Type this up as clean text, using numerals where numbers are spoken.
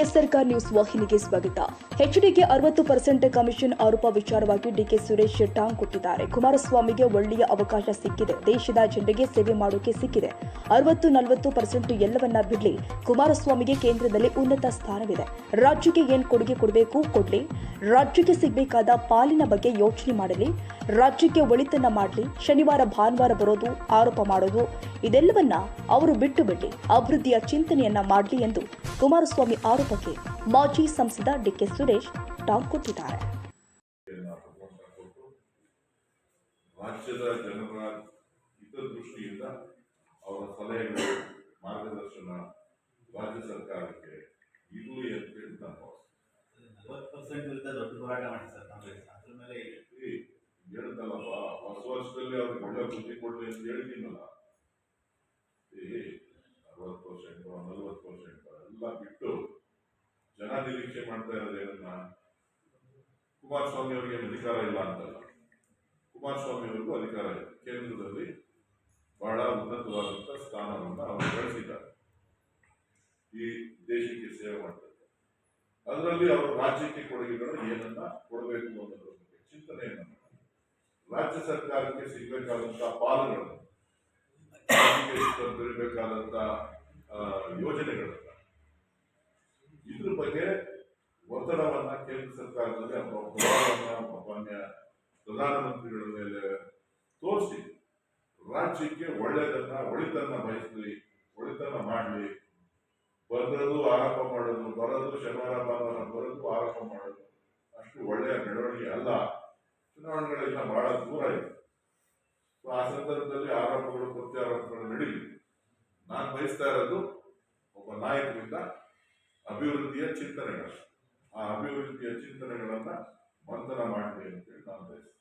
ಎಸ್ಆರ್ಕಾರ್ news ವಾಹಿನಿಗೆ ಸ್ವಾಗತ. ಎಚ್ಡಿಗೆ 60% commission ಆರೋಪ ವಿಚಾರವಾಗಿ ಡಿಕೆ ಸುರೇಶ್ ಟಾಂಗ್ ಕೊಟ್ಟಿದ್ದಾರೆ. ಕುಮಾರಸ್ವಾಮಿಗೆ ಒಳ್ಳೆಯ ಅವಕಾಶ ಸಿಕ್ಕಿದೆ. ದೇಶದ ಜನರಿಗೆ ಸೇವೆ ಮಾಡೋಕೆ ಸಿಕ್ಕಿದೆ. 60-40% ಎಲ್ಲವನ್ನ ಬಿಡ್ಲಿ. ಕುಮಾರಸ್ವಾಮಿಗೆ ಕೇಂದ್ರದಲ್ಲಿ ಉನ್ನತ ಸ್ಥಾನವಿದೆ. ರಾಜ್ಯಕ್ಕೆ ಏನ್ ಕೊಡುಗೆ ಕೊಡಬೇಕು ಕೊಡ್ಲಿ. ರಾಜ್ಯಕ್ಕೆ ಸಿಗಬೇಕಾದ ಪಾಲಿನ ಬಗ್ಗೆ ಯೋಚನೆ ಮಾಡಲಿ. ರಾಜ್ಯಕ್ಕೆ ಒಳಿತನ್ನ ಮಾಡಲಿ. ಶನಿವಾರ ಭಾನುವಾರ ಬರೋದು, ಆರೋಪ ಮಾಡೋದು ಇದೆಲ್ಲವನ್ನ ಅವರು ಬಿಟ್ಟು ಬಿಡ್ಲಿ. ಅಭಿವೃದ್ಧಿಯ ಚಿಂತನೆಯನ್ನ ಮಾಡಲಿ ಎಂದು ಕುಮಾರಸ್ವಾಮಿ ಆರೋಪಕ್ಕೆ ಮಾಜಿ ಸಂಸದ ಡಿಕೆ ಸುರೇಶ್ ಟಾಂಗ್ ಕೊಟ್ಟಿದ್ದಾರೆ. ರಾಜ್ಯದ ಜನರ ಹಿತದೃಷ್ಟಿಯಿಂದ ಅವರ ಸಲಹೆಗಳು, ಮಾರ್ಗದರ್ಶನ ರಾಜ್ಯ ಸರ್ಕಾರಕ್ಕೆ ಇರಲಿ ಅಂತ ಹೇಳಿ ನಾನು 40% ವಿರುದ್ಧ ದೊಡ್ಡ ಹೋರಾಟ ಮಾಡಿ ಸರ್ ಕಾಂಗ್ರೆಸ್ ಅದ್ರ ಮೇಲೆ ಹೇಳಿದ್ನಲ್ಲಪ್ಪ, ಹೊಸ ವರ್ಷದಲ್ಲಿ ಅವ್ರಿಗೆ ಒಳ್ಳೆ ಬುದ್ಧಿ ಕೊಡ್ಲಿ ಅಂತ ಹೇಳಿದ್ದೀನಲ್ಲ. 60%, 40% ಎಲ್ಲ ಬಿಟ್ಟು ಜನ ನಿರೀಕ್ಷೆ ಮಾಡ್ತಾ ಇರೋದೇನನ್ನ, ಕುಮಾರಸ್ವಾಮಿ ಅವರಿಗೆ ಅಧಿಕಾರ ಇಲ್ಲ ಅಂತಲ್ಲ, ಕುಮಾರಸ್ವಾಮಿ ಅವರಿಗೂ ಅಧಿಕಾರ ಇದೆ. ಕೇಂದ್ರದಲ್ಲಿ ಬಹಳ ಉನ್ನತವಾದಂತಹ ಸ್ಥಾನವನ್ನು ಅವರು ಗಳಿಸಿದ್ದಾರೆ. ಈ ದೇಶಕ್ಕೆ ಸೇವೆ ಮಾಡ್ತಾರೆ. ಅದರಲ್ಲಿ ಅವರು ರಾಜ್ಯಕ್ಕೆ ಕೊಡುಗೆಗಳು ಏನನ್ನ ಕೊಡಬೇಕು ಅನ್ನೋದ್ರ ಬಗ್ಗೆ ಚಿಂತನೆಯನ್ನು ರಾಜ್ಯ ಸರ್ಕಾರಕ್ಕೆ ಸಿಗಬೇಕಾದಂತಹ ಪಾಲುಗಳನ್ನು, ಬರಬೇಕಾದಂತಹ ಯೋಜನೆಗಳನ್ನ, ಇದ್ರ ಬಗ್ಗೆ ಒತ್ತಡವನ್ನ ಕೇಂದ್ರ ಸರ್ಕಾರದಲ್ಲಿ ಮಾನ್ಯ ಪ್ರಧಾನಮಂತ್ರಿಗಳ ಮೇಲೆ ತೋರಿಸಿ ರಾಜ್ಯಕ್ಕೆ ಒಳಿತನ್ನ ಬಯಸಲಿ, ಒಳಿತನ್ನ ಮಾಡಲಿ. ಬರೋದು ಆರೋಪ ಮಾಡೋದು, ಬರೋದು ಶನಿವಾರ ಭಾನುವಾರ ಬರೋದು ಆರೋಪ ಮಾಡೋದು ಅಷ್ಟು ಒಳ್ಳೆಯ ಬೆಳವಣಿಗೆ ಅಲ್ಲ. ಚುನಾವಣೆಗಳೆಲ್ಲ ಬಹಳ ದೂರ ಇದೆ. ಆ ಸಂದರ್ಭದಲ್ಲಿ ಆರೋಪಗಳು, ಪ್ರತ್ಯಾರೋಪಗಳು ನಡೀಲಿ. ನಾನು ಬಯಸ್ತಾ ಇರೋದು ಒಬ್ಬ ನಾಯಕರಿಂದ ಅಭಿವೃದ್ಧಿಯ ಚಿಂತನೆಗಳು. ಆ ಅಭಿವೃದ್ಧಿಯ ಚಿಂತನೆಗಳನ್ನ ಮಂಥನ ಮಾಡಲಿ ಅಂತೇಳಿ ನಾನು ಬಯಸ್ತೇನೆ.